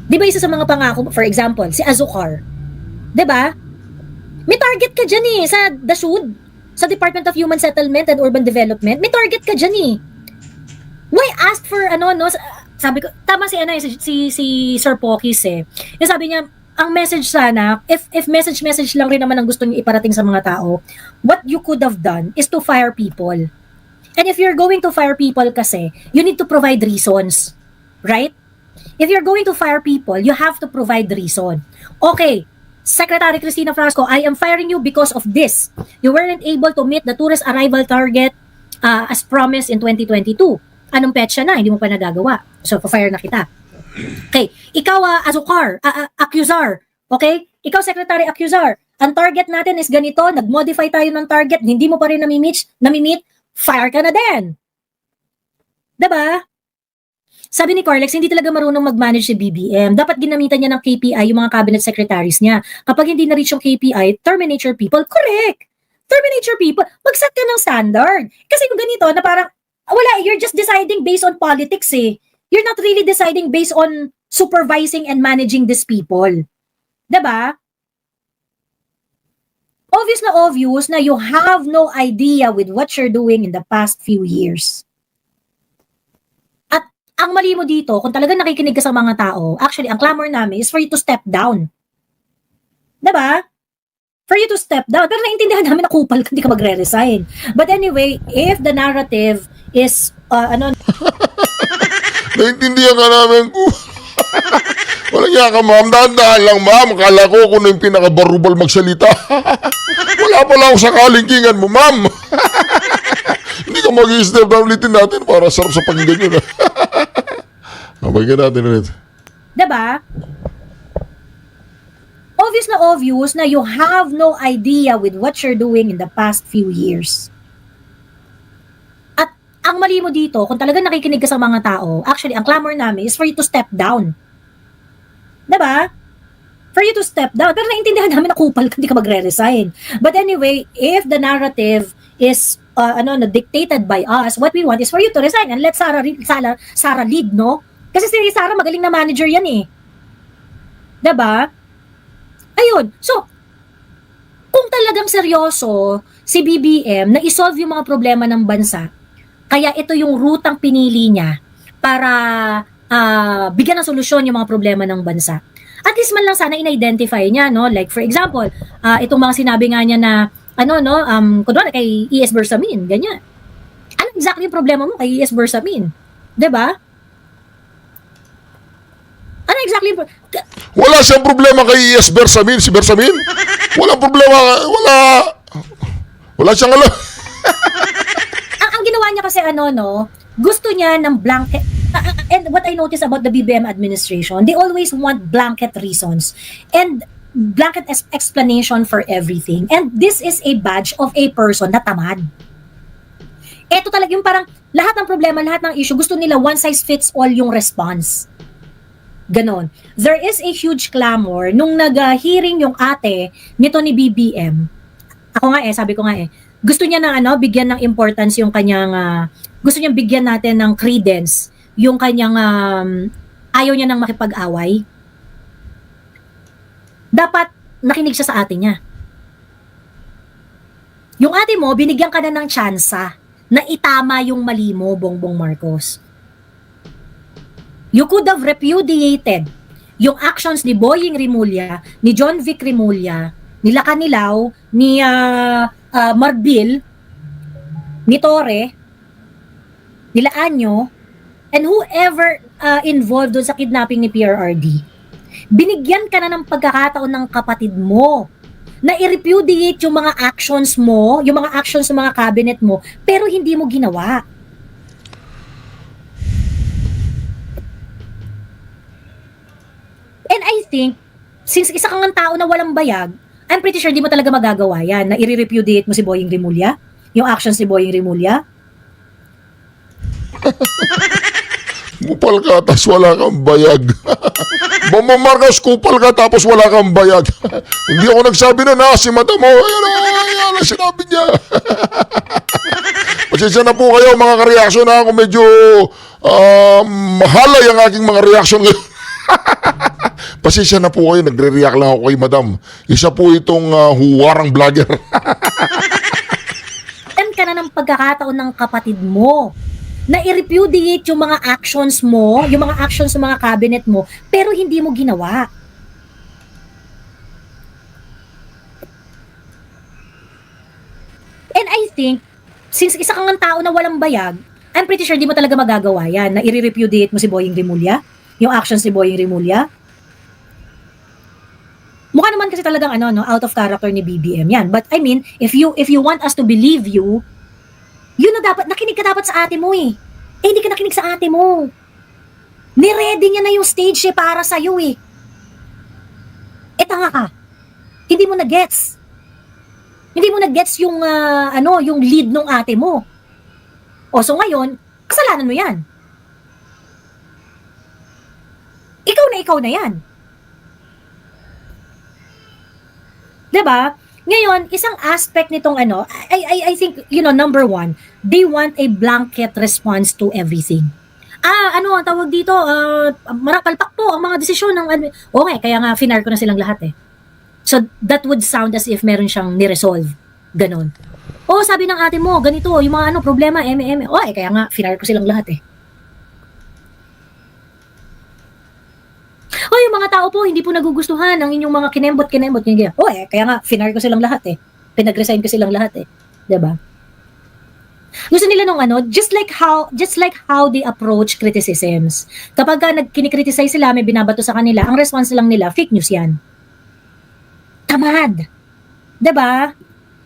S2: Di ba isa sa mga pangako, for example, si Azucar, di ba? May target ka dyan eh, sa DASUD, sa Department of Human Settlement and Urban Development, may target ka dyan eh. Why ask for sabi ko, tama si Sir Pokis eh. Yung sabi niya, ang message sana, if message lang rin naman ang gusto niyo iparating sa mga tao, what you could have done is to fire people. And if you're going to fire people kasi, you need to provide reasons. Right? If you're going to fire people, you have to provide reason. Okay, Secretary Cristina Frasco, I am firing you because of this. You weren't able to meet the tourist arrival target as promised in 2022. Anong petsa na? Hindi mo pa nagagawa. So, pa-fire na kita. Okay, ikaw Azucar, accusar. Okay? Ikaw Secretary Accusar. Ang target natin is ganito, nag-modify tayo ng target, hindi mo pa rin namimit, fire ka na din. Diba? Sabi ni Carlex, hindi talaga marunong mag-manage si BBM. Dapat ginamitan niya ng KPI yung mga cabinet secretaries niya. Kapag hindi na-reach yung KPI, terminate your people. Correct! Terminate your people. Mag-set ka ng standard. Kasi kung ganito, na parang, wala, you're just deciding based on politics eh. You're not really deciding based on supervising and managing these people. Diba? obvious na you have no idea with what you're doing in the past few years. At ang mali mo dito, kung talagang nakikinig ka sa mga tao, actually, ang clamor namin is for you to step down. Diba? For you to step down. Pero naintindihan namin na kupal ka, hindi ka magre-resign. But anyway, if the narrative is,
S1: Naintindihan ka namin ko. Walang niya ka, ma'am. Dahan-dahan lang, ma'am. Kala ko kung yung pinakabarubal magsalita. Wala pala akong sa kalingkingan mo, ma'am. Hindi ka mag-i-step down ulitin natin para sarap sa pakinggan yun. Mabagyan natin ulit.
S2: diba? Obvious na you have no idea with what you're doing in the past few years. At ang mali mo dito, kung talagang nakikinig ka sa mga tao, actually, ang clamor namin is for you to step down. Diba? For you to step down. Pero naintindihan namin na kupal ka, hindi ka magre-resign. But anyway, if the narrative is dictated by us, what we want is for you to resign and let Sarah lead, no? Kasi si Sarah magaling na manager yan eh. Diba? Ayun. So, kung talagang seryoso si BBM na isolve yung mga problema ng bansa, kaya ito yung rutang pinili niya para bigyan ng solusyon yung mga problema ng bansa. At least man lang sana in-identify niya, no? Like for example, itong mga sinabi nga niya na kunwari kay E.S. Bersamin, ganyan. Ano exactly yung problema mo kay E.S. Bersamin? 'Di ba? Ano exactly yung
S1: Wala siyang problema kay E.S. Bersamin. Si Bersamin? Walang problema. Wala siyang alam.
S2: ang ginawa niya kasi gusto niya ng blanket. And what I noticed about the BBM administration, they always want blanket reasons and blanket explanation for everything. And this is a badge of a person na tamad. Ito talaga yung parang lahat ng problema, lahat ng issue, gusto nila one size fits all yung response. Ganon. There is a huge clamor nung nag-hearing yung ate nito ni BBM. Ako nga sabi ko nga gusto niya ng bigyan ng importance yung kanyang, gusto niya bigyan natin ng credence yung kanyang ayaw niya nang makipag-away. Dapat nakinig siya sa ate niya. Yung ate mo, binigyan ka na ng tsansa na itama yung mali mo, Bongbong Marcos. You could have repudiated yung actions ni Boying Rimulya, ni John Vic Rimulya, ni Lacanilaw, ni Marbil, ni Torre, nila Anyo, and whoever involved doon sa kidnapping ni PRRD. Binigyan ka na ng pagkakataon ng kapatid mo na i-repudiate yung mga actions mo, yung mga actions ng mga cabinet mo, pero hindi mo ginawa. And I think, since isa kang tao na walang bayag, I'm pretty sure di mo talaga magagawa yan, na i-repudiate mo si Boying Rimulya, yung actions ni Boying Rimulya.
S1: Kupal ka, tapos wala kang bayag. Bongbong Marcos, kupal ka, tapos wala kang bayag. Hindi ako nagsabi na si mata mo. Ayan, sinabi niya. Pasensya na po kayo, mga ka-reaction na ako medyo mahalay ang aking mga reaction ngayon. Pasensya na po kayo, nagre-react lang ako kay madam. Isa po itong huwarang vlogger.
S2: Ka na ng pagkakataon ng kapatid mo na i-repudiate yung mga actions mo, yung mga actions ng mga cabinet mo, pero hindi mo ginawa. And I think, since isa kang tao na walang bayag, I'm pretty sure di mo talaga magagawa yan, na i-repudiate mo si Boying Rimulya, yung actions ni Boying Rimulya. Mukha naman kasi talagang out of character ni BBM yan. But I mean, if you want us to believe you, yun na dapat, nakinig ka dapat sa ate mo hindi ka nakinig sa ate mo. Ni-ready niya na yung stage para sa'yo tanga ka. Hindi mo na-gets. Hindi mo na-gets yung, yung lead ng ate mo. O, so ngayon, kasalanan mo yan. Ikaw na yan. Diba? Ngayon, isang aspect nitong I think, number one, they want a blanket response to everything. Ang tawag dito, palpak po ang mga desisyon ng okay, kaya nga finar ko na silang lahat So that would sound as if meron siyang ni-resolve. Ganon. O sabi ng ate mo, ganito, yung mga ano, problema, eme. O kaya nga, finar ko silang lahat eh. O yung mga tao po, hindi po nagugustuhan ang inyong mga kinembot. O kaya nga, finar ko silang lahat eh. Pinag-resign ko silang lahat eh. 'Di ba? Gusto nila nung ano, just like how they approach criticisms. Kapag kinikriticize sila, may binabato sa kanila, ang response lang nila, fake news yan. Tamad. 'Di ba?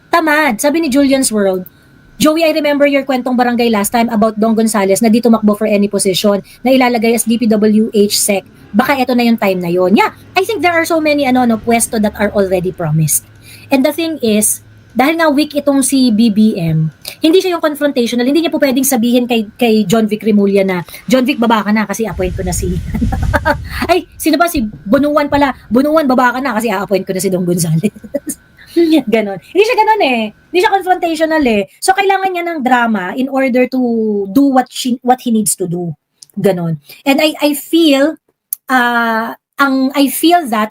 S2: Tamad. Sabi ni Julian's World, Joey, I remember your kwentong barangay last time about Dong Gonzales na di tumakbo for any position na ilalagay as DPWH sec. Baka ito na yung time na yon. Yeah, I think there are so many pwesto that are already promised. And the thing is, dahil nga weak itong si BBM, hindi siya yung confrontational, hindi niya po pwedeng sabihin kay John Vic Remulla na, John Vic, baba ka na kasi appoint ko na si... Ay, sino ba? Si Bunuan pala. Bunuan, baba ka na kasi a-appoint ko na si Dong Gonzales. Ganon. Hindi siya ganon eh. Hindi siya confrontational eh. So, kailangan niya ng drama in order to do what he needs to do. Ganon. And I feel that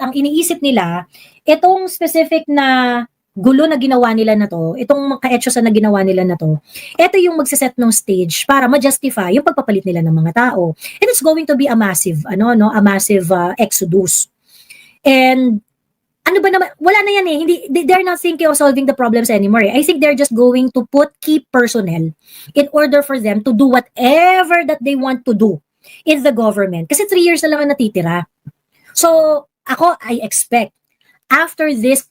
S2: ang iniisip nila, itong specific na gulo na ginawa nila na to, itong ka-etyosa na ginawa nila na to, ito yung magsiset ng stage para ma-justify yung pagpapalit nila ng mga tao. And it's going to be a massive, exodus. And ano ba naman, wala na yan eh. They're not thinking of solving the problems anymore eh. I think they're just going to put key personnel in order for them to do whatever that they want to do in the government. Kasi 3 years na lang ang natitira. So, I expect, after this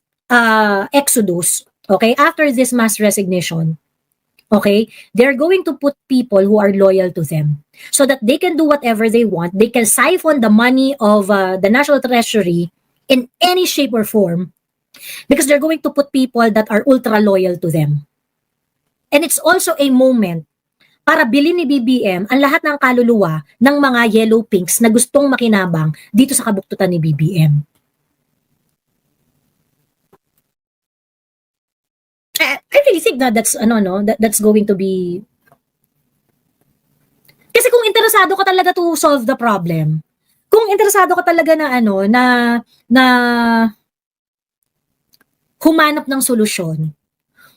S2: exodus, okay, after this mass resignation, okay, they're going to put people who are loyal to them so that they can do whatever they want. They can siphon the money of the National Treasury in any shape or form because they're going to put people that are ultra loyal to them. And it's also a moment para bilhin ni BBM ang lahat ng kaluluwa ng mga yellow pinks na gustong makinabang dito sa kabuktutan ni BBM. I really think that that's going to be... Kasi kung interesado ka talaga to solve the problem, kung interesado ka talaga na humanap ng solusyon,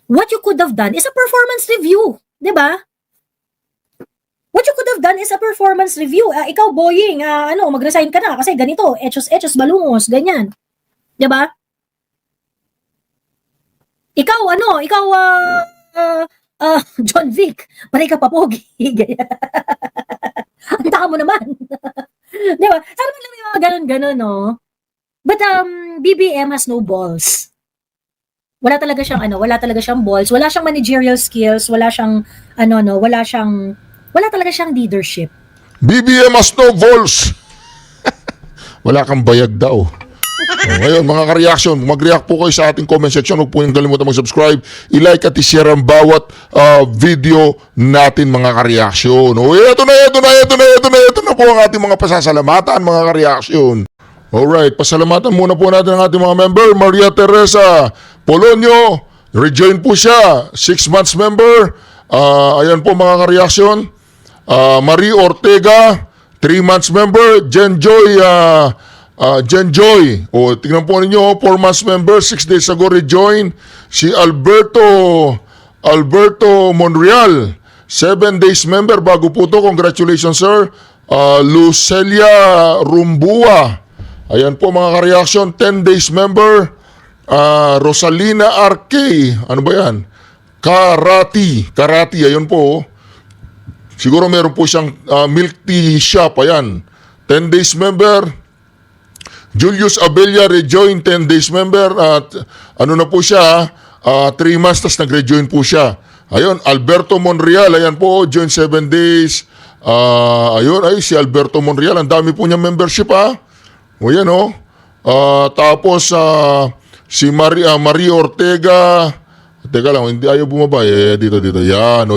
S2: what you could have done is a performance review, 'di ba? What you could have done is a performance review. Ikaw, Boying, mag-resign ka na kasi ganito, etchos, balungos, ganyan. 'Di ba? Ikaw, John Vic, panay ka pa pogi. Ang taka mo naman. Di ba? Sana man lang yung mga ganon-ganon, no? But, BBM has no balls. Wala talaga siyang balls. Wala siyang managerial skills. Wala talaga siyang leadership.
S1: BBM has no balls. Wala kang bayag daw. Ngayon, mga ka-reaction, mag-react po kayo sa ating comment section. Huwag po yung kalimutan mag-subscribe, i-like at i-share ang bawat video natin, mga ka-reaction. Ito na po ang ating mga pasasalamatan, mga ka-reaction. Alright, pasalamatan muna po natin ang ating mga member. Maria Teresa Polonio, rejoin po siya, 6 months member. Ayan po mga ka-reaction. Marie Ortega, 3 months member. Jen Joy, tingnan po ninyo, 4 months member, 6 days ago rejoin. Si Alberto Monreal, 7 days member, bago po to, congratulations sir. Lucelia Rumbua, ayan po mga ka-reaction, 10 days member. Rosalina Arque, ano ba yan? Karati, ayun po. Siguro meron po siyang milk tea shop, ayan. 10 days member. Julius Abella rejoin, 10 days member. At na po siya, 3 months, tas nag-rejoin po siya. Ayun, Alberto Monreal, ayan po, join 7 days. Si Alberto Monreal, ang dami po niya membership ha. Ayan tapos, si Marie Ortega, teka lang, hindi ayaw bumaba. Dito. Yan.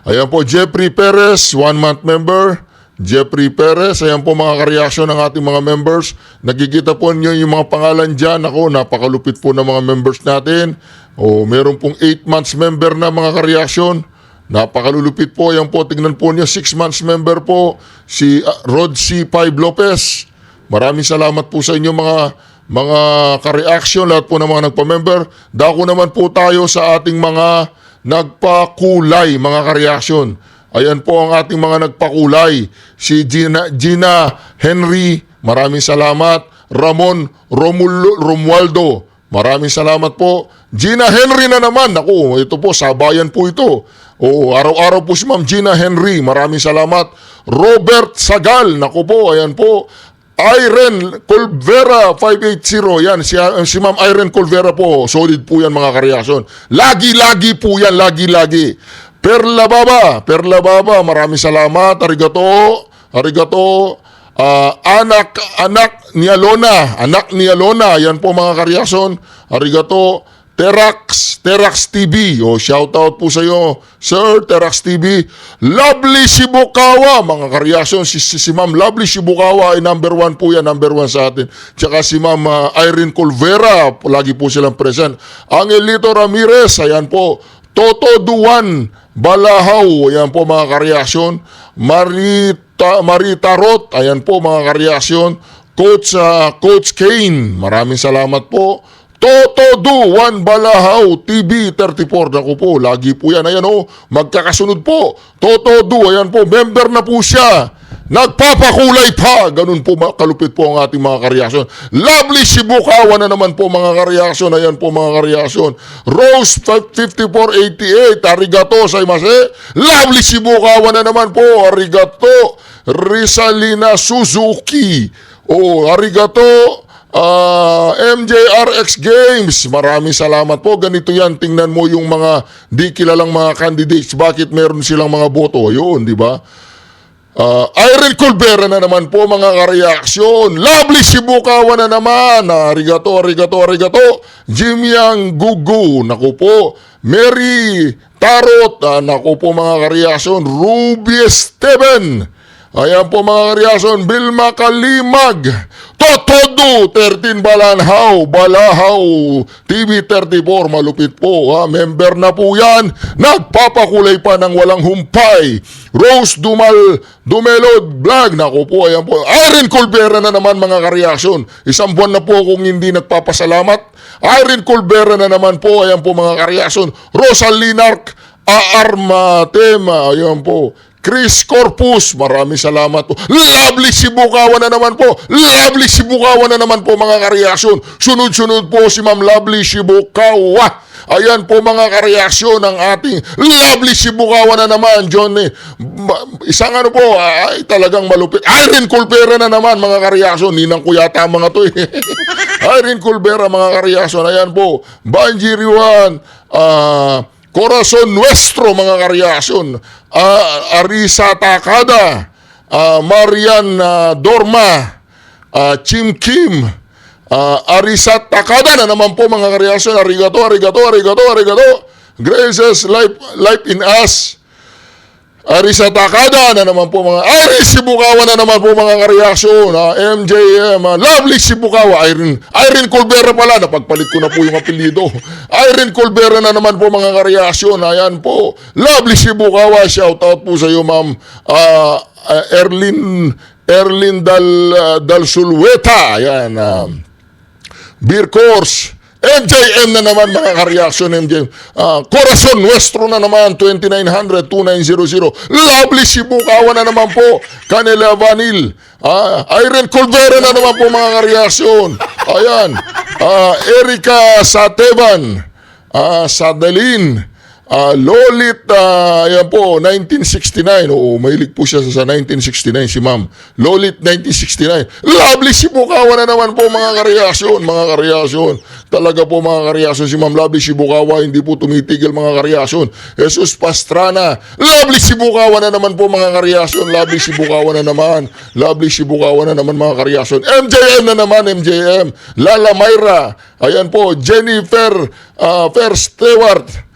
S1: Ayan po, Jeffrey Perez, 1 month member. Jeffrey Perez, ayan po mga ka-reaction ng ating mga members. Nakikita po niyo yung mga pangalan dyan. Ako, napakalupit po ng mga members natin. Meron pong 8 months member na mga ka-reaction. Napakalulupit po. Ayan po, tingnan po niyo, 6 months member po, si Rod C. 5 Lopez. Maraming salamat po sa inyo mga mga ka-reaction, lahat po ng mga nagpa-member. Dako naman po tayo sa ating mga nagpakulay, mga ka-reaction. Ayan po ang ating mga nagpakulay. Si Gina Henry, maraming salamat. Ramon Romualdo, maraming salamat po. Gina Henry na naman. Naku, ito po, sabayan po ito. Oo, araw-araw po si Ma'am Gina Henry. Maraming salamat. Robert Sagal. Naku po, ayan po. Irene Colvera 580. Yan, si Ma'am Irene Colvera po. Solid po yan, mga kareaksyon. Lagi-lagi po yan, lagi-lagi. Perla Baba, maraming salamat. Arigato. Anak ni Alona, yan po mga kareaksyon. Arigato. Terax TV. Shout out po sa iyo, Sir Terax TV. Lovely Shibukawa, mga kareaksyon. Si Ma'am Lovely Shibukawa ay number 1 po yan, number 1 sa atin. Tsaka si Ma'am Irene Colvera, lagi po silang present. Angelito Ramirez, ayan po. Toto Duan Balahaw, ayan po mga kareaksyon. Marita Roth, ayan po mga kareaksyon. Coach Kane, maraming salamat po. Toto Duan Balahaw TV 34, naku po, lagi po yan. Ayan o, magkakasunod po. Toto Du, ayan po, member na po siya. Nagpapakulay pa. Ganun po, kalupit po ang ating mga kareaksyon. Lovely Shibukawa na naman po mga kareaksyon. Ayan po mga kareaksyon. Rose 5488, arigato saimase. Lovely Shibukawa na naman po, arigato. Rizalina Suzuki, arigato. MJRX Games, maraming salamat po. Ganito yan, tingnan mo yung mga di kilalang mga candidates, bakit meron silang mga boto. Yun, di ba? Irene Colbera na naman po mga kareaksyon. Lovely Shibukawa na naman. Arigato. Jimyang Gugu, naku po. Mary Tarot, naku po mga kareaksyon. Ruby Esteban, ayan po mga kareaksyon. Bilma Kalimag, Totodo 13 Balahaw TV 34, malupit po ha? Member na po yan. Nagpapakulay pa ng walang humpay. Rose Dumelod Vlog, naku po, ayan po. Irene Colbera na naman mga kareaksyon. Isang buwan na po kung hindi nagpapasalamat. Irene Colbera na naman po, ayan po mga kareaksyon. Rosalinark Aarmatema, ayan po. Chris Corpus, maraming salamat po. Lovely Shibukawa na naman po. Lovely Shibukawa na naman po mga kareaksyon. Sunod-sunod po si Ma'am Lovely Shibukawa. Ayan po mga kareaksyon ng ating Lovely Shibukawa na naman, John. Isang ano po, ay talagang malupit. Irene Colbera na naman mga kareaksyon. Ninang ko yata mga to eh. Irene Colbera mga kareaksyon. Ayan po. Banji Riwan, Corazon Nuestro mga kareaksyon. Arisa Takada, Marian Dorma, Chim Kim, Arisa Takada na naman po mga kareaksyon. Arigato. Graces Life in Us. Arisa Takada na naman po mga Iris Shibukawa na naman po mga kareaksyon. MJM, Lovely Shibukawa. Irene Colbera pala, napagpalit ko na po yung apelido. Irene Colbera na naman po mga kareaksyon. Ayan po, Lovely Shibukawa, shout out po sa iyo Ma'am Erlin Dal Sulweta. Ayan, Beer Course. MJM na naman mga kareaksyon, MJM. Corazon Nuestro na naman, 2900-2900. Lovely Shibukawa na naman po. Canela Vanil. Irene Colbera na naman po mga kareaksyon. Ayan. Erika Sateban. Sadelin. Lolit, ayan po, 1969. Oo, mahilig po siya sa 1969 si Ma'am. Lolit, 1969. Lovely Shibukawa na naman po mga kareaksyon, Talaga po mga kareaksyon, si Ma'am Lovely Shibukawa, hindi po tumitigil mga kareaksyon. Jesus Pastrana, Lovely Shibukawa na naman po mga kareaksyon. Lovely Shibukawa na naman mga kareaksyon. MJM na naman, MJM. Lala Myra, ayan po, Jennifer Stewart.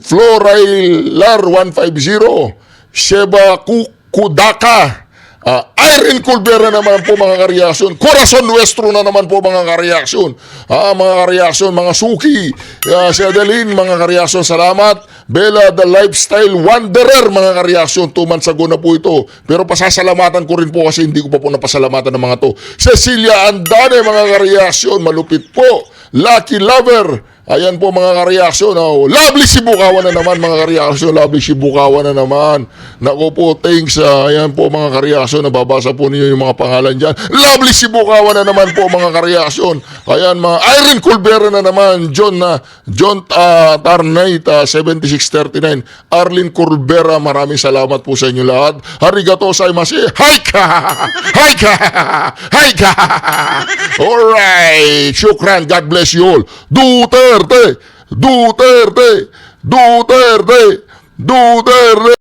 S1: Florailar 150, Sheba Kudaka, Irene Colbera naman po mga kareaksyon. Corazon Nuestro na naman po mga kareaksyon. Mga kareaksyon, mga suki. Si Adeline, mga kareaksyon, salamat. Bella the Lifestyle Wanderer, mga kareaksyon, 2 months ago na po ito. Pero pasasalamatan ko rin po kasi hindi ko pa po napasalamatan ng mga to. Cecilia Andane, mga kareaksyon, malupit po. Lucky Lover, ayan po mga kareaksyon. Oh, Lovely Sibukawan na naman, mga kareaksyon. Lovely Sibukawan na naman. Naku po, thanks. Ayan po mga kareaksyon. Nababasa po niyo yung mga pangalan dyan. Lovely Sibukawan na naman po, mga kareaksyon. Ayan, mga Irene Culbera na naman. John Tarnay, 7639. Arlene Culbera, maraming salamat po sa inyo lahat. Arigato gozaimasu. Haika! Haika! Haika! Alright. Shukran. God bless you all. Duterte! Duterte! Duterte! Duterte!